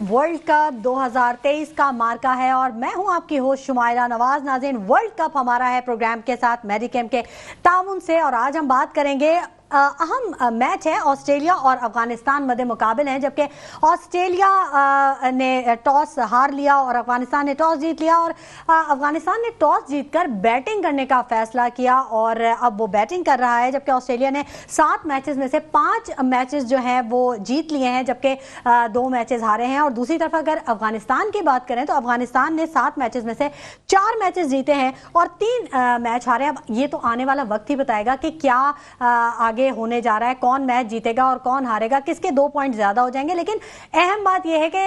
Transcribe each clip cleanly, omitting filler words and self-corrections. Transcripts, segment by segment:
World cup 2023 का मार्का है और मैं हूं आपकी होस्ट शुमाइला नवाज। नाज़रीन, वर्ल्ड कप हमारा है प्रोग्राम के साथ मेडिकेम के ताउन से और आज हम बात करेंगे अहम मैच है। ऑस्ट्रेलिया और अफगानिस्तान मध्य मुकाबले हैं, जबकि ऑस्ट्रेलिया ने टॉस हार लिया और अफगानिस्तान ने टॉस जीत लिया और अफगानिस्तान ने टॉस जीतकर बैटिंग करने का फैसला किया और अब वो बैटिंग कर रहा है। जबकि ऑस्ट्रेलिया ने 7 मैचेस में से 5 मैचेस जो हैं वो जीत लिए हैं, जबकि 2 मैचेस हारे हैं। और दूसरी तरफ अगर अफगानिस्तान की बात करें तो अफगानिस्तान ने 7 मैचेस में से 4 मैचेस जीते हैं और 3 मैच हारे। अब ये तो आने वाला वक्त ही बताएगा कि क्या आगे होने जा रहा है, कौन मैच जीतेगा और कौन हारेगा, किसके 2 पॉइंट ज्यादा हो जाएंगे। लेकिन अहम बात यह है कि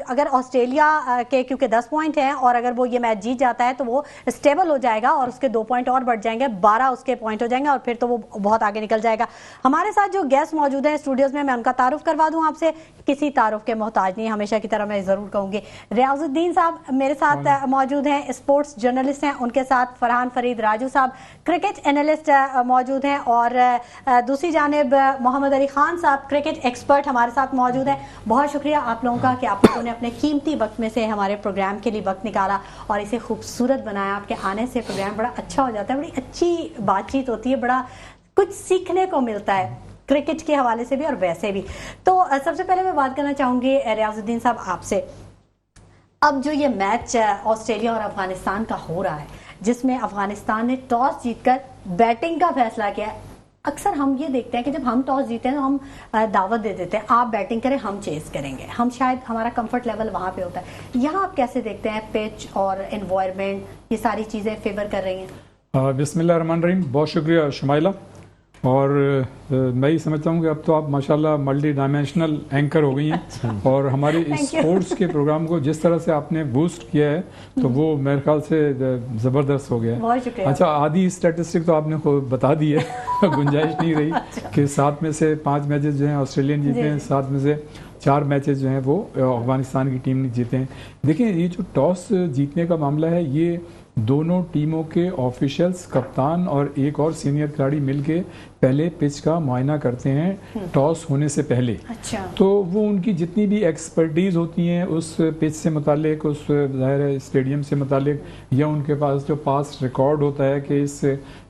अगर ऑस्ट्रेलिया के क्योंकि 10 पॉइंट हैं और अगर वो ये मैच जीत जाता है तो वो स्टेबल हो जाएगा और उसके 2 पॉइंट और बढ़ जाएंगे, 12 उसके पॉइंट हो जाएंगे और फिर तो वो बहुत आगे निकल जाएगा। हमारे साथ जो गेस्ट मौजूद हैं स्टूडियोज में, मैं उनका तारुफ करवा दूं आपसे। किसी तारुफ के मोहताज नहीं, हमेशा की तरह मैं जरूर कहूंगी। रियाजुद्दीन साहब मेरे साथ मौजूद हैं, स्पोर्ट्स जर्नलिस्ट हैं। उनके साथ फरहान फरीद राजू साहब क्रिकेट एनालिस्ट मौजूद हैं और दूसरी जानिब मोहम्मद अली खान साहब क्रिकेट एक्सपर्ट हमारे साथ मौजूद हैं। बहुत शुक्रिया आप लोगों का कि आप लोगों ने अपने कीमती वक्त में से हमारे प्रोग्राम के लिए वक्त निकाला और इसे खूबसूरत बनाया। आपके आने से प्रोग्राम बड़ा अच्छा हो जाता है, बड़ी अच्छी बातचीत होती है, बड़ा कुछ सीखने को मिलता है क्रिकेट के हवाले से भी और वैसे भी। तो सबसे पहले मैं बात करना चाहूंगी रियाजुद्दीन साहब आपसे। अब जो ये मैच ऑस्ट्रेलिया और अफगानिस्तान का हो रहा है, जिसमें अफगानिस्तान ने टॉस जीतकर बैटिंग का फैसला किया है। अक्सर हम ये देखते हैं कि जब हम टॉस जीते हैं तो हम दावत दे देते हैं, आप बैटिंग करें, हम चेस करेंगे। हम शायद हमारा कंफर्ट लेवल वहाँ पे होता है। यहाँ आप कैसे देखते हैं पिच और एनवायरनमेंट, ये सारी चीज़ें फेवर कर रही हैं? बिस्मिल्लाह रहमान रहीम। बहुत शुक्रिया शुमाइला। और मैं ही समझता हूँ कि अब तो आप माशाल्लाह मल्टी डायमेंशनल एंकर हो गई हैं और हमारे इस स्पोर्ट्स के प्रोग्राम को जिस तरह से आपने बूस्ट किया है तो वो मेरे ख्याल से ज़बरदस्त हो गया है। अच्छा, आधी स्टैटिस्टिक तो आपने खुद बता दी है गुंजाइश नहीं रही कि 7 में से 5 मैचेस जो हैं ऑस्ट्रेलियन जीते हैं, 7 में से 4 मैचेस जो हैं वो अफगानिस्तान की टीम ने जीते हैं। देखिए, ये जो टॉस जीतने का मामला है, ये दोनों टीमों के ऑफिशियल्स, कप्तान और एक और सीनियर खिलाड़ी मिलके पहले पिच का मुआयना करते हैं टॉस होने से पहले। अच्छा। तो वो उनकी जितनी भी एक्सपर्टीज होती हैं उस पिच से मुतालिक, उस ज़ाहिर स्टेडियम से मुतालिक, या उनके पास जो पास्ट रिकॉर्ड होता है कि इस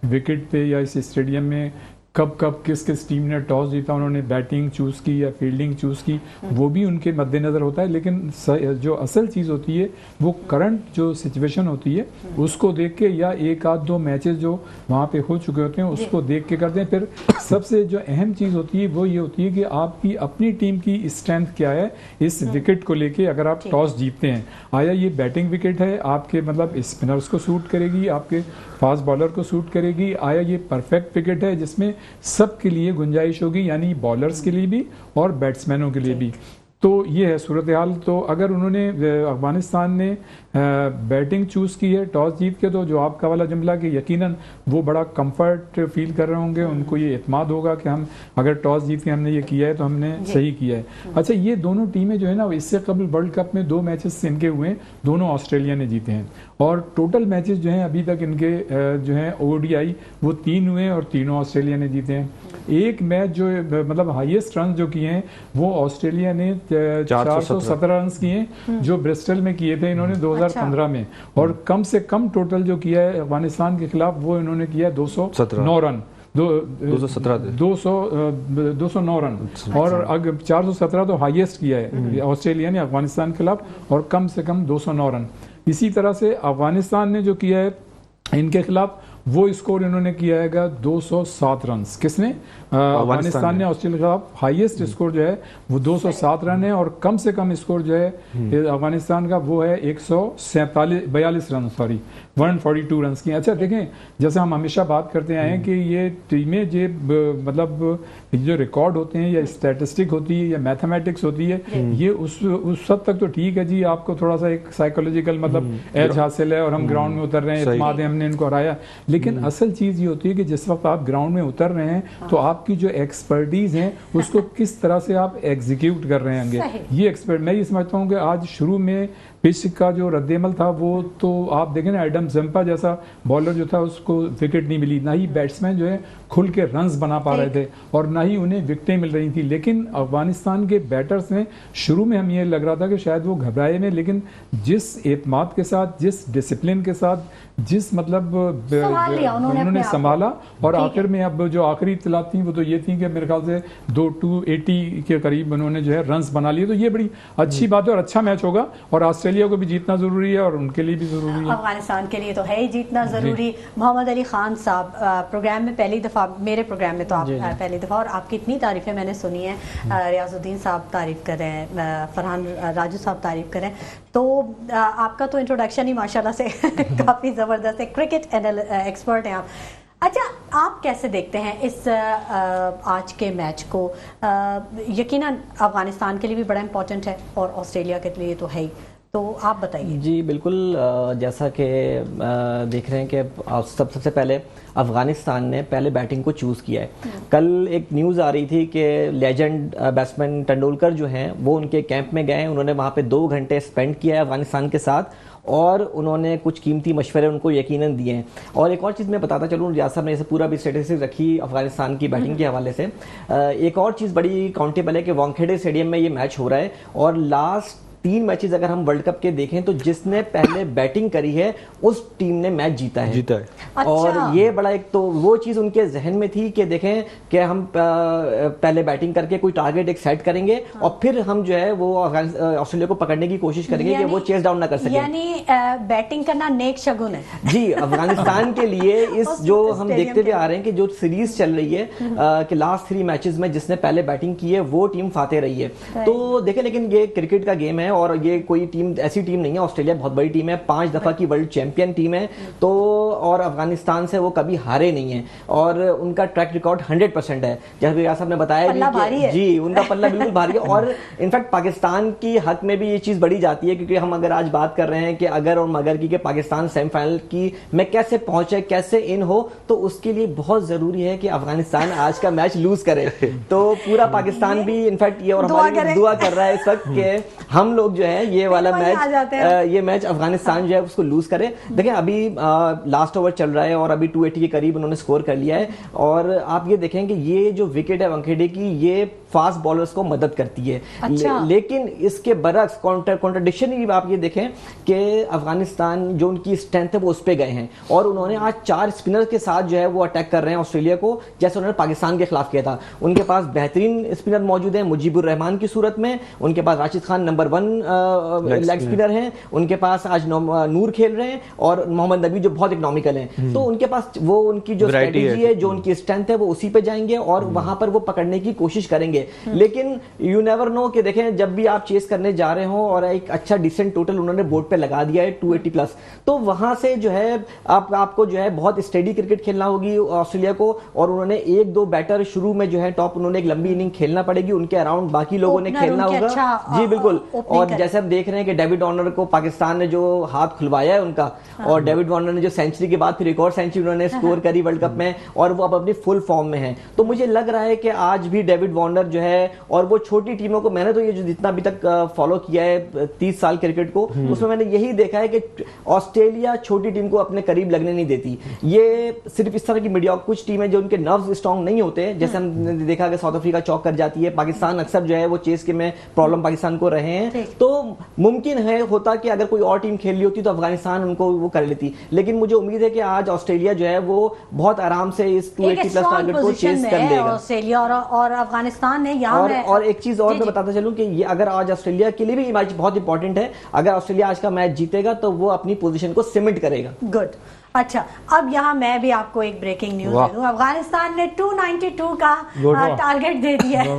विकेट पे या इस स्टेडियम में कब कब किस किस टीम ने टॉस जीता, उन्होंने बैटिंग चूज़ की या फील्डिंग चूज़ की, वो भी उनके मद्देनज़र होता है। लेकिन जो असल चीज़ होती है वो करंट जो सिचुएशन होती है उसको देख के, या 1 आध 2 मैचेस जो वहाँ पे हो चुके होते हैं उसको देख के करते हैं। फिर सबसे जो अहम चीज़ होती है वो ये होती है कि आपकी अपनी टीम की स्ट्रेंथ क्या है इस विकेट को लेके। अगर आप टॉस जीतते हैं, आया ये बैटिंग विकेट है, आपके मतलब स्पिनर्स को सूट करेगी, आपके फास्ट बॉलर को सूट करेगी, आया ये परफेक्ट विकेट है जिसमें सबके लिए गुंजाइश होगी, यानी बॉलर्स के लिए भी और बैट्समैनों के लिए भी। तो ये है सूरत हाल। तो अगर उन्होंने अफगानिस्तान ने बैटिंग चूज़ की है टॉस जीत के, तो जो आपका वाला जुमला कि यकीनन वो बड़ा कंफर्ट फील कर रहे होंगे, उनको ये इत्माद होगा कि हम अगर टॉस जीत के हमने ये किया है तो हमने सही किया है। अच्छा, ये दोनों टीमें जो है ना, इससे कबल वर्ल्ड कप में 2 मैचेस इनके हुए हैं, दोनों ऑस्ट्रेलिया ने जीते हैं और टोटल मैचेस जो हैं अभी तक इनके जो हैं ODI वो 3 हुए हैं और तीनों ऑस्ट्रेलिया ने जीते हैं। एक मैच जो मतलब हाईएस्ट रन जो किए हैं वो ऑस्ट्रेलिया ने 417 रन किए हैं, जो ब्रिस्टल में किए थे इन्होंने 2015 में, और कम से कम टोटल जो किया है अफगानिस्तान के खिलाफ वो इन्होंने किया 209 रन, 209 रन। और अगर 417 तो हाईएस्ट किया है ऑस्ट्रेलिया ने अफगानिस्तान के खिलाफ और कम से कम 209 रन। इसी तरह से अफगानिस्तान ने जो किया है इनके खिलाफ वो स्कोर इन्होंने किया है 207 रन। किसने? अफगानिस्तान ने ऑस्ट्रेलिया के खिलाफ हाईएस्ट स्कोर जो है वो 207 रन है और कम से कम स्कोर जो है अफगानिस्तान का वो है 142 रन, सॉरी 142 रन की। अच्छा देखें, जैसे हम हमेशा बात करते आए हैं कि ये टीमें जो मतलब जो रिकॉर्ड होते हैं या स्टैटिस्टिक होती है या मैथमेटिक्स होती है, ये उस हद तक तो ठीक है जी, आपको थोड़ा सा एक साइकोलॉजिकल मतलब एज हासिल है और हम ग्राउंड में उतर रहे हैं, इत्मीनान है, हमने इनको हराया। लेकिन असल चीज़ ये होती है कि जिस वक्त आप ग्राउंड में उतर रहे हैं तो आपकी जो एक्सपर्टीज है उसको किस तरह से आप एग्जीक्यूट कर रहे होंगे। ये एक्सपर्ट मैं ये समझता हूँ कि आज शुरू में पिच का जो रद्देमल था वो तो आप देखें ना, एडम जम्पा जैसा बॉलर जो था उसको विकेट नहीं मिली, ना ही बैट्समैन जो है खुल के रन्स बना पा रहे थे और ना ही उन्हें विकेटें मिल रही थी। लेकिन अफगानिस्तान के बैटर्स ने शुरू में हम ये लग रहा था कि शायद वो घबराए में, लेकिन जिस एतमाद के साथ, जिस डिसिप्लिन के साथ, जिस मतलब उन्होंने संभाला और आखिर में अब जो आखिरी इत्तलात थी वो तो ये थी कि मेरे ख्याल से 280 के करीब उन्होंने जो है रन्स बना लिए। तो ये बड़ी अच्छी बात है और अच्छा मैच होगा और ऑस्ट्रेलिया को भी जीतना जरूरी है और उनके लिए भी जरूरी है। अफगानिस्तान के लिए तो है ही जीतना जरूरी। मोहम्मद अली खान साहब, प्रोग्राम में पहली दफा, मेरे प्रोग्राम में तो आप पहली दफा, और आपकी इतनी तारीफें मैंने सुनी है, रियाजुद्दीन साहब तारीफ कर रहे हैं, फरहान राजू साहब तारीफ कर रहे हैं, तो आपका तो इंट्रोडक्शन ही माशाल्लाह से काफ़ी ज़बरदस्त है, क्रिकेट एक्सपर्ट हैं आप। अच्छा, आप कैसे देखते हैं इस आज के मैच को? यकीनन अफगानिस्तान के लिए भी बड़ा इम्पोर्टेंट है और ऑस्ट्रेलिया के लिए तो है ही, तो आप बताइए। जी बिल्कुल, जैसा कि देख रहे हैं कि सबसे पहले अफगानिस्तान ने पहले बैटिंग को चूज़ किया है। कल एक न्यूज़ आ रही थी कि लेजेंड बैट्समैन तेंदुलकर जो हैं वो उनके कैंप में गए, उन्होंने वहाँ पे 2 घंटे स्पेंड किया है अफगानिस्तान के साथ और उन्होंने कुछ कीमती मशवरे उनको यकीनन दिए हैं। और एक और चीज़ मैं बताता चलूँ, रियाज साहब ने जैसे पूरा भी स्टेटिस्टिक्स रखी अफगानिस्तान की बैटिंग के हवाले से, एक और चीज़ बड़ी काउंटेबल है कि वानखेड़े स्टेडियम में ये मैच हो रहा है और लास्ट 3 मैचेस अगर हम वर्ल्ड कप के देखें तो जिसने पहले बैटिंग करी है उस टीम ने मैच जीता है। अच्छा। और ये बड़ा एक तो वो चीज़ उनके जहन में थी कि देखें कि हम पहले बैटिंग करके कोई टारगेट एक सेट करेंगे और फिर हम जो है वो ऑस्ट्रेलिया को पकड़ने की कोशिश करेंगे कि वो चेस डाउन ना कर सके। यानी बैटिंग करना नेक शगुन है जी अफगानिस्तान के लिए। इस जो हम देखते हुए आ रहे हैं कि जो सीरीज चल रही है कि लास्ट 3 मैचेस में जिसने पहले बैटिंग की है वो टीम फाते रही है। तो देखें, लेकिन ये क्रिकेट का गेम है और ये कोई टीम ऐसी टीम नहीं है, ऑस्ट्रेलिया बहुत बड़ी टीम है, 5 दफा की वर्ल्ड चैंपियन टीम है, तो और अफगानिस्तान से वो कभी हारे नहीं है और उनका ट्रैक रिकॉर्ड 100% है। जैसे रियाज साहब ने बताया भी कि जी उनका पल्ला बिल्कुल भारी है और इनफैक्ट पाकिस्तान की हक में भी ये चीज बढ़ी जाती है, क्योंकि हम अगर आज बात कर रहे हैं कि अगर और मगर की कि पाकिस्तान सेमीफाइनल की में कैसे पहुंचे, कैसे इन हो, तो उसके लिए बहुत जरूरी है कि अफगानिस्तान आज का मैच लूज करे। तो पूरा पाकिस्तान भी इनफैक्ट ये और हमारी दुआ कर रहा है इस वक्त कि हम लोग जो है ये वाला मैच अफगानिस्तान जो है उसको लूज करे। देखिए अभी लास्ट ओवर चल रहा है और अभी 280 के करीब उन्होंने स्कोर कर लिया है और आप ये देखें कि ये जो विकेट है वानखेड़े की, ये फास्ट बॉलर्स को मदद करती है। अच्छा। लेकिन इसके बरक्स कॉन्ट्रडिक्शन ही आप ये देखें कि अफगानिस्तान जो उनकी स्ट्रेंथ है वो उस पर गए हैं और उन्होंने आज 4 स्पिनर के साथ जो है वो अटैक कर रहे हैं ऑस्ट्रेलिया को, जैसे उन्होंने पाकिस्तान के खिलाफ किया था। उनके पास बेहतरीन स्पिनर मौजूद हैं मुजीबुर रहमान की सूरत में, उनके पास Rashid Khan number 1 leg spinner हैं, उनके पास आज नूर खेल रहे हैं और मोहम्मद नबी जो बहुत इकोनॉमिकल हैं। तो उनके पास वो उनकी जो स्ट्रेटेजी है, जो उनकी स्ट्रेंथ है वो उसी पे जाएंगे और वहां पर वो पकड़ने की कोशिश करेंगे। लेकिन यू नेवर नो कि देखें जब भी आप चेस करने जा रहे हो और एक अच्छा डिसेंट टोटल उन्होंने बोर्ड पे लगा दिया है 280 प्लस, तो वहां से जो है आपको जो है बहुत स्टेडी क्रिकेट खेलना होगी ऑस्ट्रेलिया को और उन्होंने 1-2 बैटर शुरू में जो है टॉप उन्होंने एक लंबी इनिंग खेलना पड़ेगी, उनके अराउंड बाकी लोगों ने खेलना होगा। जी बिल्कुल। और जैसे हम देख रहे हैं कि डेविड वार्नर को पाकिस्तान ने जो हाथ खुलवाया है उनका, और डेविड वार्नर ने जो सेंचुरी के बाद फिर एक और सेंचुरी उन्होंने स्कोर करी वर्ल्ड कप में और वो अब अपनी फुल फॉर्म में है। तो मुझे लग रहा है कि आज भी डेविड वार्नर जो है, और वो छोटी टीमों को, मैंने तो ये जो जितना अभी तक फॉलो किया है 30 साल क्रिकेट को, उसमें मैंने यही देखा है कि ऑस्ट्रेलिया छोटी टीम को अपने करीब लगने नहीं देती। ये सिर्फ इस तरह की मीडिया, कुछ टीमें जो उनके नर्व्स स्ट्रांग नहीं होते, जैसे हमने देखा कि साउथ अफ्रीका चौक कर जाती है, पाकिस्तान अक्सर जो है वो चेस के में प्रॉब्लम पाकिस्तान को रहे हैं। तो मुमकिन है होता कि अगर कोई और टीम खेल रही होती तो अफगानिस्तान उनको वो कर लेती, लेकिन मुझे उम्मीद है कि आज ऑस्ट्रेलिया जो है वो बहुत आराम से इस 280 प्लस टारगेट को चेस कर लेगा। ऑस्ट्रेलिया और अफगानिस्तान ने यहाँ और एक चीज और मैं बताता चलूं कि ये अगर आज ऑस्ट्रेलिया के लिए भी मैच बहुत इंपॉर्टेंट है, अगर ऑस्ट्रेलिया आज का मैच जीतेगा तो वो अपनी पोजीशन को सीमेंट करेगा। गुड। अच्छा, अब यहाँ मैं भी आपको एक ब्रेकिंग न्यूज दे दूं। अफगानिस्तान ने 292 का टारगेट दे दिया है।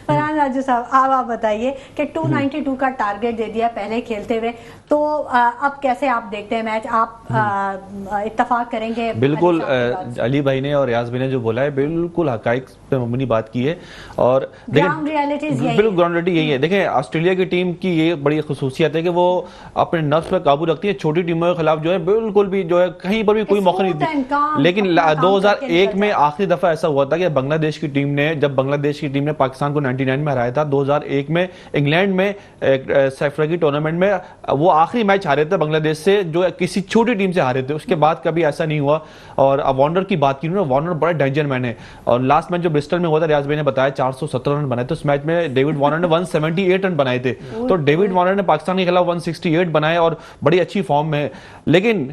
फरहान राजू साहब, अब आप बताइए कि 292 का टारगेट दे दिया पहले खेलते हुए, तो अब कैसे आप देखते हैं मैच? आप इत्तेफाक करेंगे? बिल्कुल, अली भाई ने और रियाज भाई ने जो बोला है बिल्कुल हकाइक पे मबनी बात की है और ग्राउंड रियलिटीज बिल्कुल ग्राउंड रियलिटी यही है। देखें ऑस्ट्रेलिया की टीम की ये बड़ी खुसूसियत है कि वो अपने नफ्स पर काबू रखती है, छोटी टीमों के खिलाफ जो है बिल्कुल भी जो है कहीं पर भी कोई मौका नहीं दी। लेकिन 2001 में आखिरी दफा ऐसा हुआ था कि बांग्लादेश की टीम ने, जब बांग्लादेश की टीम ने पाकिस्तान को 99 में हराया था, 2001 में इंग्लैंड में सैफरगी टूर्नामेंट में वो आखिरी मैच हारे थे बांग्लादेश से, जो किसी छोटी टीम से हारे थे। उसके बाद कभी ऐसा नहीं हुआ। और अब वार्नर की बात की ना, वार्नर बड़ा डेंजर मैन है। और लास्ट मैच जो ब्रिस्टल में हुआ था, रियाज भाई ने बताया 417 रन बनाए थे उस मैच में। डेविड वार्नर ने 178 रन बनाए थे। तो डेविड वार्नर ने पाकिस्तान के खिलाफ 168 बनाए और बड़ी अच्छी फॉर्म में है। लेकिन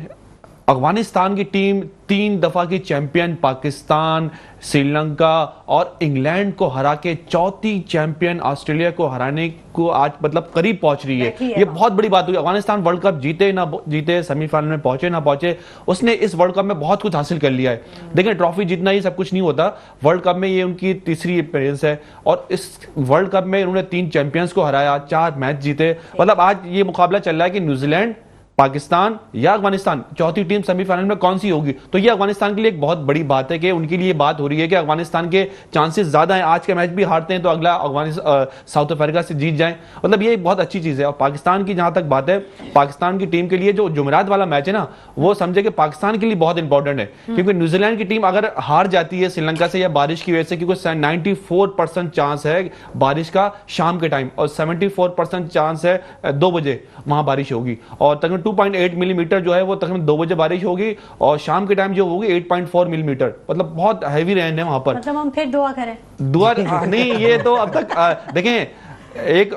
अफगानिस्तान की टीम 3 दफा की चैंपियन पाकिस्तान, श्रीलंका और इंग्लैंड को हरा के चौथी चैंपियन ऑस्ट्रेलिया को हराने को आज मतलब करीब पहुंच रही है। ये बहुत बड़ी बात हुई। अफगानिस्तान वर्ल्ड कप जीते ना जीते, सेमीफाइनल में पहुंचे ना पहुंचे, उसने इस वर्ल्ड कप में बहुत कुछ हासिल कर लिया है। देखिए, ट्रॉफी जीतना ही सब कुछ नहीं होता। वर्ल्ड कप में ये उनकी तीसरी अपीयरेंस है और इस वर्ल्ड कप में उन्होंने 3 चैंपियंस को हराया, 4 मैच जीते। मतलब आज ये मुकाबला चल रहा है कि न्यूजीलैंड, पाकिस्तान या अफगानिस्तान, चौथी टीम सेमीफाइनल में कौन सी होगी। तो ये अफगानिस्तान के लिए एक बहुत बड़ी बात है कि उनके लिए बात हो रही है कि अफगानिस्तान के चांसेस ज्यादा हैं। आज के मैच भी हारते हैं तो अगला साउथ अफ्रीका से जीत जाएं, मतलब ये एक बहुत अच्छी चीज है। और पाकिस्तान की जहां तक बात है, पाकिस्तान की टीम के लिए जो जुमेरात वाला मैच है ना, वो समझे कि पाकिस्तान के लिए बहुत इंपॉर्टेंट है। क्योंकि न्यूजीलैंड की टीम अगर हार जाती है श्रीलंका से या बारिश की वजह से, क्योंकि 94% चांस है बारिश का शाम के टाइम और 74% चांस है 2 बजे वहां बारिश होगी। और तकरीबन 2.8 मिलीमीटर जो है वो तकरीबन 2 बजे बारिश होगी और शाम के टाइम जो होगी 8.4 मिलीमीटर। मतलब बहुत हैवी रेन है वहां पर। मतलब हम फिर दुआ करें? दुआ नहीं, ये तो अब तक देखें, एक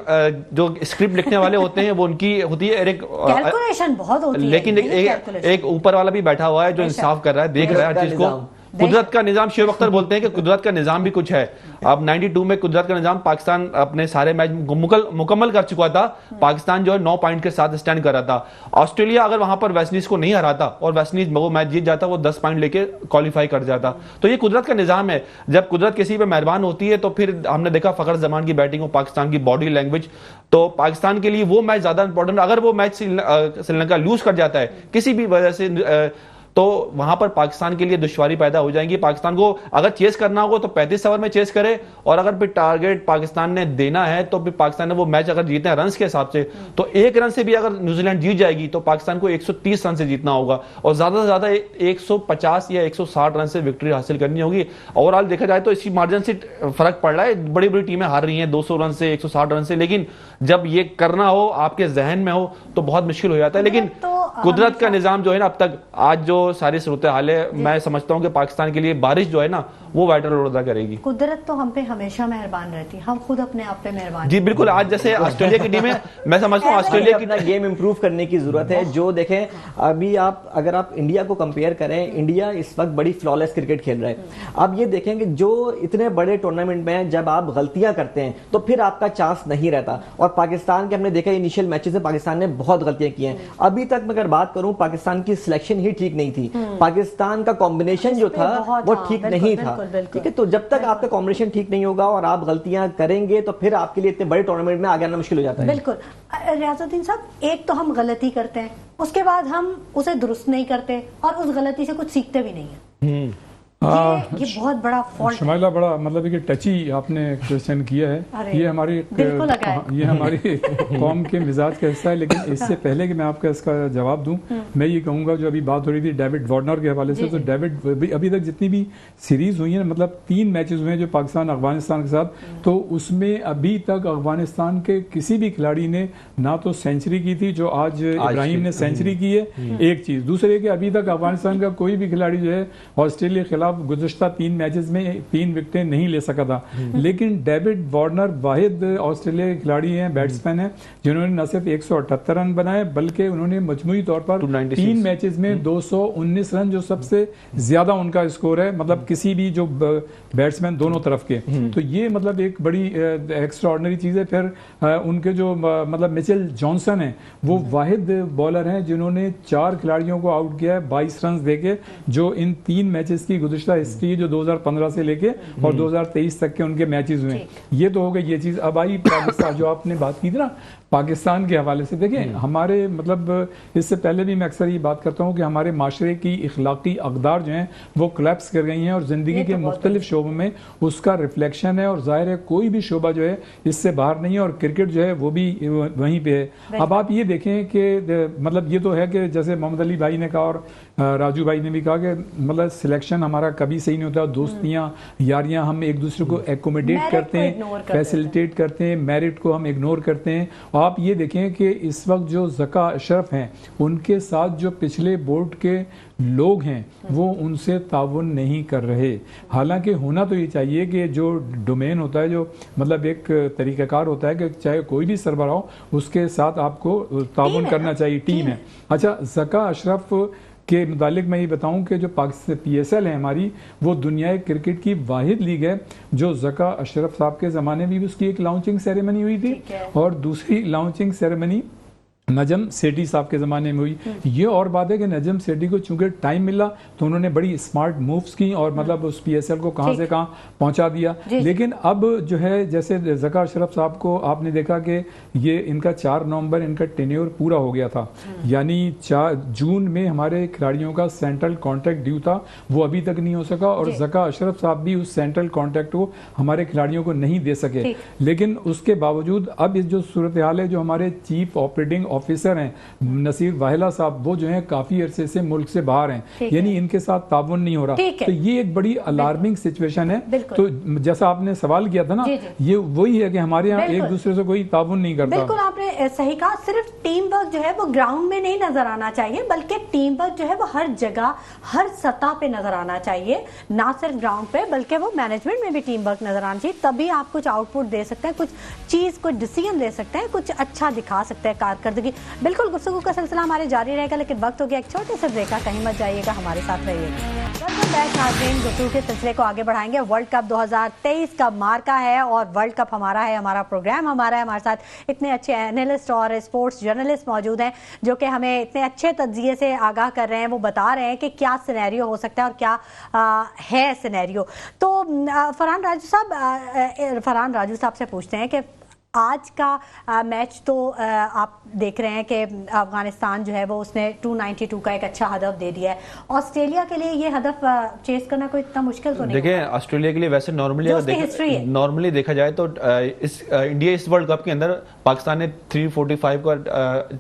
जो स्क्रिप्ट लिखने वाले होते हैं वो उनकी होती है, एक कैलकुलेशन बहुत होती है, लेकिन एक ऊपर वाला भी बैठा हुआ है जो इंसाफ कर रहा है, देख रहा है हर चीज को। कुदरत का निजाम, शेब अख्तर बोलते हैं कि कुदरत का निजाम भी कुछ है। अब 92 में कुदरत का निजाम, पाकिस्तान अपने सारे मैच मुकम्मल कर चुका था। पाकिस्तान जो है 9 पॉइंट के साथ स्टैंड कर रहा था। ऑस्ट्रेलिया अगर वहां पर वेस्टइंडीज को नहीं हराता और वेस्टइंडीज वो मैच जीत जाता, वो 10 पॉइंट लेके क्वालिफाई कर जाता। तो ये कुदरत का निजाम है। जब कुदरत किसी पे मेहरबान होती है तो फिर हमने देखा फखर जमान की बैटिंग और पाकिस्तान की बॉडी लैंग्वेज, तो पाकिस्तान के लिए वो मैच ज्यादा इंपॉर्टेंट। अगर वो मैच श्रीलंका लूज कर जाता है किसी भी वजह से, तो वहां पर पाकिस्तान के लिए दुश्वारी पैदा हो जाएगी। पाकिस्तान को अगर चेस करना होगा तो 35 ओवर में चेस करे, और अगर फिर टारगेट पाकिस्तान ने देना है तो फिर पाकिस्तान ने वो मैच अगर जीते हैं रन्स के हिसाब से, तो 1 रन से भी अगर न्यूजीलैंड जीत जाएगी तो पाकिस्तान को 130 रन से जीतना होगा और ज्यादा से ज्यादा 150 या 160 रन से विक्ट्री हासिल करनी होगी। ओवरऑल देखा जाए तो इसी मार्जिन से फर्क पड़ रहा है। बड़ी बड़ी टीमें हार रही हैं 200 रन से, 160 रन से, लेकिन जब ये करना हो, आपके जहन में हो, तो बहुत मुश्किल हो जाता है। लेकिन कुदरत का निजाम जो है ना, अब तक आज जो सारी सूरत हाल है, मैं समझता हूं कि पाकिस्तान के लिए बारिश जो है ना वो वाइटल रोल अदा करेगी। कुदरत तो हम पे हमेशा मेहरबान रहती है, हम खुद अपने आप पे मेहरबान। जी बिल्कुल। आज जैसे ऑस्ट्रेलिया की टीम है, मैं समझता हूँ ऑस्ट्रेलिया की गेम इंप्रूव करने की जरूरत है। जो देखें, अभी अगर आप इंडिया को कंपेयर करें, इंडिया इस वक्त बड़ी फ्लॉलेस क्रिकेट खेल रहा है। अब ये देखेंगे जो इतने बड़े टूर्नामेंट में जब आप गलतियां करते हैं तो फिर आपका चांस नहीं रहता। और पाकिस्तान के हमने देखा इनिशियल मैचेस में पाकिस्तान ने बहुत गलतियां की हैं। अभी तक मैं अगर बात करूं, पाकिस्तान की सिलेक्शन ही ठीक नहीं थी, पाकिस्तान का कॉम्बिनेशन जो था वो ठीक नहीं था। ठीक है, तो जब तक आपका कॉम्बिनेशन ठीक नहीं होगा और आप गलतियां करेंगे तो फिर आपके लिए इतने बड़े टूर्नामेंट में आगे आना मुश्किल हो जाता है। बिल्कुल। रियाजुद्दीन साहब, एक तो हम गलती करते हैं, उसके बाद हम उसे दुरुस्त नहीं करते और उस गलती से कुछ सीखते भी नहीं है। ये बहुत बड़ा फॉल्ट। शुमाइला, बड़ा मतलब कि टची आपने क्वेश्चन किया है। ये हमारी कौम के मिजाज का हिस्सा है। लेकिन इससे पहले कि मैं आपका इसका जवाब दूं, मैं ये कहूंगा, जो अभी बात हो रही थी डेविड वार्नर के हवाले से, तो डेविड अभी तक जितनी भी सीरीज हुई है, मतलब 3 मैचेस हुए हैं जो पाकिस्तान अफगानिस्तान के साथ, तो उसमें अभी तक अफगानिस्तान के किसी भी खिलाड़ी ने ना तो सेंचुरी की थी जो आज इब्राहिम ने सेंचुरी की है, एक चीज। दूसरे कि अभी तक अफगानिस्तान का कोई भी खिलाड़ी जो है ऑस्ट्रेलिया के खिलाफ गुज़श्ता 3 मैचेस में 3 विकेटें नहीं ले सका था। लेकिन डेविड वार्नर वाहिद ऑस्ट्रेलिया के खिलाड़ी हैं, बैट्समैन हैं, जिन्होंने न सिर्फ 178 रन बनाए बल्कि उन्होंने मजमूई तौर पर 3 मैचेस में 219 रन, जो सबसे ज्यादा उनका स्कोर है, मतलब किसी भी जो बैट्समैन दोनों तरफ के। तो ये मतलब एक बड़ी एक्स्ट्राऑर्डिनरी चीज है। फिर उनके जो मतलब मिचेल जॉनसन है, वो वाहिद बॉलर हैं जिन्होंने 4 खिलाड़ियों को आउट किया है 22 रन देके, जो इन 3 मैचेस की गुज़श्ता गुज़िश्ता हिस्ट्री है जो 2015 से लेके और 2023 तक के उनके मैचेस हुए। ये तो हो गई ये चीज़। अब आई पाकिस्तान, जो आपने बात की थी ना पाकिस्तान के हवाले से, देखें हमारे मतलब इससे पहले भी मैं अक्सर ये बात करता हूँ कि हमारे माशरे की इखलाकी अक़दार जो हैं वो कोलैप्स कर गई हैं और ज़िंदगी के मुख्तलिफ शोबों में उसका रिफ्लेक्शन है। और जाहिर है कोई भी शोबा जो है इससे बाहर नहीं है और क्रिकेट जो है वो भी वहीं पे है। अब आप ये देखें कि मतलब ये तो है कि जैसे मोहम्मद अली भाई ने कहा और राजू भाई ने भी कहा कि मतलब सिलेक्शन हमारा कभी सही नहीं होता, दोस्तियाँ यारियाँ हम एक दूसरे को एकोमोडेट करते हैं, फैसिलिटेट करते हैं, मेरिट को हम इग्नोर करते हैं। आप ये देखें कि इस वक्त जो ज़का अशरफ हैं उनके साथ जो पिछले बोर्ड के लोग हैं वो उनसे ताउन नहीं कर रहे। हालांकि होना तो ये चाहिए कि जो डोमेन होता है, जो मतलब एक तरीक़ाकार होता है कि चाहे कोई भी सरबराह हो उसके साथ आपको ताउन करना चाहिए, टीम है। अच्छा, ज़का अशरफ के मुतालिक मैं ये बताऊं कि जो पाकिस्तान PSL है हमारी, वो दुनिया क्रिकेट की वाहिद लीग है जो ज़का अशरफ साहब के ज़माने में भी उसकी एक लॉन्चिंग सेरेमनी हुई थी और दूसरी लॉन्चिंग सेरेमनी नजम सेठी साहब के ज़माने में हुई। ये और बात है कि नजम सेठी को चूंकि टाइम मिला तो उन्होंने बड़ी स्मार्ट मूव्स की और मतलब उस PSL को कहां से कहां पहुंचा दिया। लेकिन अब जो है जैसे ज़का अशरफ साहब को आपने देखा कि ये इनका 4 नवंबर इनका टेन्योर पूरा हो गया था, यानी 4 जून में हमारे खिलाड़ियों का सेंट्रल कॉन्ट्रैक्ट ड्यू था, वो अभी तक नहीं हो सका और ज़का अशरफ साहब भी उस सेंट्रल कॉन्ट्रैक्ट को हमारे खिलाड़ियों को नहीं दे सके। लेकिन उसके बावजूद अब इस जो सूरत हाल है, जो हमारे चीफ ऑपरेटिंग ऑफिसर हैं नसीर वाहिला साहब, वो जो है काफी अरसे से मुल्क से बाहर हैं, यानी इनके साथ ताउन नहीं हो रहा। तो ये एक बड़ी अलार्मिंग सिचुएशन है। तो जैसा आपने सवाल किया था ना, ये वही है कि हमारे यहाँ एक दूसरे से कोई ताउन नहीं करता। बिल्कुल आपने सही कहा। सिर्फ टीम वर्क जो है वो ग्राउंड में नहीं नजर आना चाहिए, बल्कि टीम वर्क जो है वो हर जगह हर सतह पे नजर आना चाहिए, ना सिर्फ ग्राउंड पे बल्कि वो मैनेजमेंट में भी टीम वर्क नजर आना चाहिए। तभी आप कुछ आउटपुट दे सकते हैं, कुछ चीज, कुछ डिसीजन ले सकते हैं, कुछ अच्छा दिखा सकते हैं कारकर्दगी। बिल्कुल गुफ्तगू का सिलसिला हमारे जारी रहेगा, लेकिन वक्त हो गया एक छोटे से ब्रेक का। कहीं मत जाइएगा, हमारे साथ रहिएगा। गुफ्तगू के सिलसिले को आगे बढ़ाएंगे। वर्ल्ड कप 2023 का मार्का है और वर्ल्ड कप हमारा है, हमारा प्रोग्राम हमारा है। हमारे साथ इतने अच्छे एनालिस्ट और स्पोर्ट्स जर्नलिस्ट मौजूद हैं जो कि हमें इतने अच्छे तज्जिए से आगाह कर रहे हैं। वो बता रहे हैं कि क्या सिनेरियो हो सकता है और क्या है सिनेरियो। तो फरहान राजू साहब से पूछते हैं कि आज का मैच तो आप देख रहे हैं कि अफगानिस्तान जो है वो उसने 292 का एक अच्छा हदफ दे दिया है। ऑस्ट्रेलिया के लिए ये हदफ चेस करना कोई इतना मुश्किल तो नहीं? देखिए, ऑस्ट्रेलिया के लिए वैसे नॉर्मली देखा जाए तो इंडिया इस वर्ल्ड कप के अंदर पाकिस्तान ने 345 का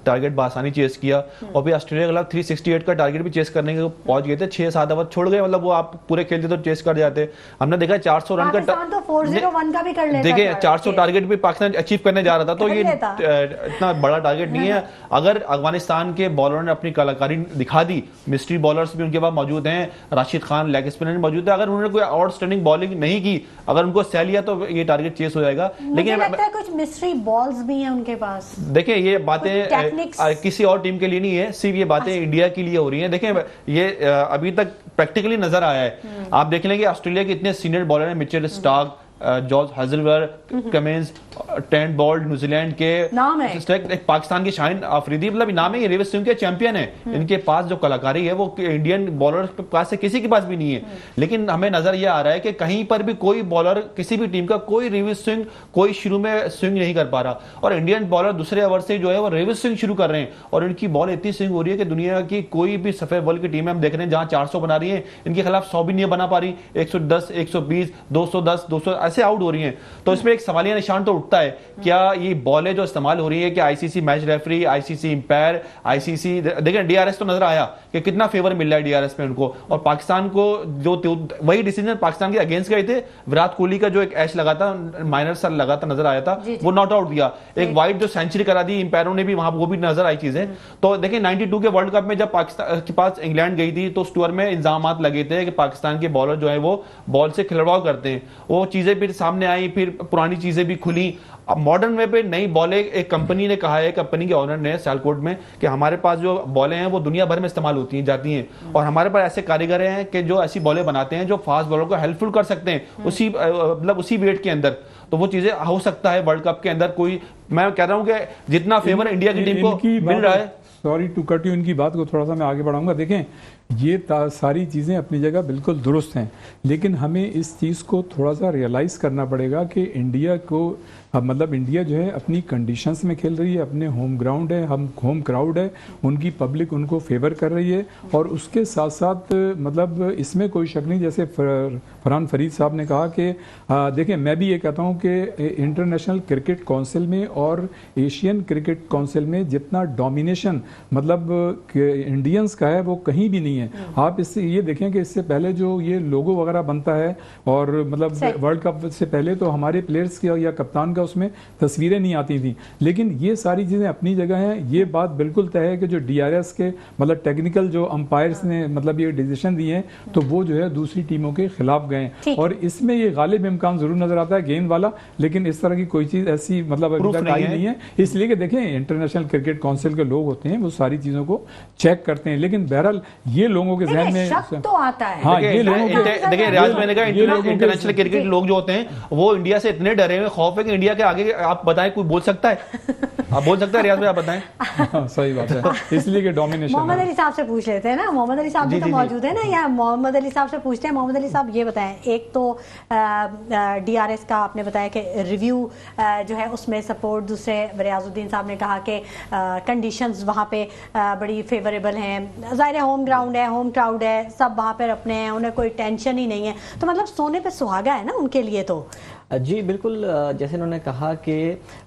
टारगेट बासानी चेस किया और भी ऑस्ट्रेलिया के खिलाफ 368 का टारगेट भी चेस करने के पहुंच गए थे। 6-7 ओवर छोड़ गए, मतलब वो आप पूरे खेलते तो चेस कर जाते। हमने देखा 400 रन का, 401 का भी कर लेता। देखिए 400 टारगेट भी पाकिस्तान अचीव करने जा रहा था, तो ये इतना बड़ा टारगेट नहीं है। अगर अफगानिस्तान के बॉलरों ने अपनी कलाकारी दिखा दी, मिस्ट्री बॉलर्स भी उनके पास मौजूद हैं, राशिद खान लेग स्पिनर मौजूद है, अगर उन्होंने कोई आउटस्टैंडिंग बॉलिंग नहीं की, अगर उनको सह लिया तो ये टारगेट चेस हो जाएगा। लेकिन लगता है कुछ मिस्ट्री बॉल्स भी हैं उनके पास। देखिए, ये बातें किसी और टीम के लिए नहीं है, सिर्फ ये बातें इंडिया के लिए हो रही हैं। देखें, ये अभी तक प्रैक्टिकली नजर आया है। आप देख लेंगे ऑस्ट्रेलिया के इतने सीनियर बॉलर हैं, Mitchell Starc, George Hazlewood, Cummins, Trent Boult, New Zealand के नाम है, एक पाकिस्तान की शाहीन अफरीदी, मतलब नाम है, ये रिवर्स स्विंग के चैंपियन है। इनके पास जो कलाकारी है वो इंडियन बॉलर के पास से किसी के पास भी नहीं है। लेकिन हमें नजर ये आ रहा है कि कहीं पर भी कोई बॉलर, किसी भी टीम का कोई रिवर्स स्विंग, कोई शुरू में स्विंग नहीं कर पा रहा और इंडियन बॉलर दूसरे ओवर से जो है वो रिवर्स स्विंग शुरू कर रहे हैं और इनकी बॉल इतनी स्विंग हो रही है कि दुनिया की कोई भी सफेद बॉल की टीम हम देख रहे हैं जहां 400 बना रही है, इनके खिलाफ 100 भी नहीं बना पा रही, 110, 120, 210, 200 ऐसे आउट हो रही है। तो इसमें एक सवालिया निशान तो उठता है, क्या ये बॉलें जो इस्तेमाल हो रही है कि ICC match referee, ICC umpire, ICC, देखिए डीआरएस तो नजर आया कि कितना फेवर मिल रहा है डीआरएस में उनको, और पाकिस्तान को जो वही डिसीजन पाकिस्तान के अगेंस्ट गए थे। विराट कोहली का जो एक ऐश लगा था, माइनर सर लगा था, नजर आया था, वो नॉट आउट दिया, एक वाइड जो सेंचुरी करा दी अंपायरों ने भी, वहां वो भी नजर आई चीजें। तो देखिए 92 के वर्ल्ड कप में जब पाकिस्तान के पास इंग्लैंड गई थी तो उस टूर में इल्जाम लगे थे कि पाकिस्तान के बॉलर जो है वो बॉल से खिलवाड़ करते हैं, वो चीजें फिर सामने आई, फिर पुरानी चीजें भी खुली। अब मॉडर्न वे पे नई बॉलें एक कंपनी ने कहा है, कंपनी के ऑनर ने सियालकोट में, कि हमारे पास जो बॉलें हैं वो दुनिया भर में इस्तेमाल होती हैं जाती हैं, और हमारे पास ऐसे कारीगर हैं कि जो ऐसी बॉलें बनाते हैं जो फास्ट बॉलर को हेल्पफुल कर सकते हैं उसी मतलब उसी वेट के अंदर। तो वो चीजें हो सकता है वर्ल्ड कप के अंदर कोई, मैं कह रहा हूं कि जितना फेवर इंडिया की टीम को मिल रहा है। सॉरी टू कट यू, इनकी बात को थोड़ा सा मैं आगे बढ़ाऊंगा। देखें, ये सारी चीज़ें अपनी जगह बिल्कुल दुरुस्त हैं, लेकिन हमें इस चीज़ को थोड़ा सा रियलाइज़ करना पड़ेगा कि इंडिया को मतलब इंडिया जो है अपनी कंडीशंस में खेल रही है, अपने होम ग्राउंड है, हम होम क्राउड है, उनकी पब्लिक उनको फेवर कर रही है, और उसके साथ साथ मतलब इसमें कोई शक नहीं, जैसे फरहान फरीद साहब ने कहा कि देखें, मैं भी ये कहता हूँ कि इंटरनेशनल क्रिकेट काउंसिल में और एशियन क्रिकेट काउंसिल में जितना डोमिनेशन मतलब इंडियंस का है वो कहीं भी नहीं है। आप इससे ये देखें कि इससे पहले जो ये लोगो वगैरह बनता है, और मतलब वर्ल्ड कप से पहले तो हमारे प्लेयर्स की या कप्तान का उसमें तस्वीरें नहीं आती थी, लेकिन ये सारी चीजें अपनी जगह हैं। ये बात बिल्कुल तय है कि जो DRS के मतलब टेक्निकल जो अंपायर्स ने मतलब ये डिसीजन दिए हैं, तो वो जो है दूसरी टीमों के खिलाफ गए, और इसमें ये गालिब इम्कान जरूर नजर आता है गेंद वाला, लेकिन इस तरह की कोई चीज ऐसी मतलब अभी तक आई नहीं है। इसलिए कि देखें, इंटरनेशनल क्रिकेट काउंसिल के लोग होते हैं, वो सारी चीजों को चेक करते हैं, लेकिन बहरहाल ये लोगों के जहन में शक तो आता है। हाँ, ये लोगों के देखिए रियाज, मैंने कहा इंटरनेशनल क्रिकेट लोग जो होते हैं वो इंडिया से इतने डरे हुए, खौफ है कि इंडिया के आगे आप बताएं कोई बोल सकता है? आप बोल सकते हैं रियाज भाई, आप बताएं। हाँ, सही बात है, इसलिए कि डोमिनेशन। मोहम्मद अली साहब से पूछ लेते हैं ना, मोहम्मद अली साहब भी तो मौजूद है ना यहाँ। मोहम्मद अली साहब से पूछते हैं। मोहम्मद अली साहब ये बताएं, एक तो DRS का आपने बताया कि रिव्यू जो है उसमें सपोर्ट, दूसरे रियाजुद्दीन साहब ने कहा कि कंडीशंस वहाँ पे बड़ी फेवरेबल हैं, ज़ाहिर है होम ग्राउंड है, होम क्राउड है, सब वहाँ पे अपने हैं, उन्हें कोई टेंशन ही नहीं है, तो मतलब सोने पे सुहागा है ना उनके लिए। तो जी बिल्कुल, जैसे उन्होंने कहा कि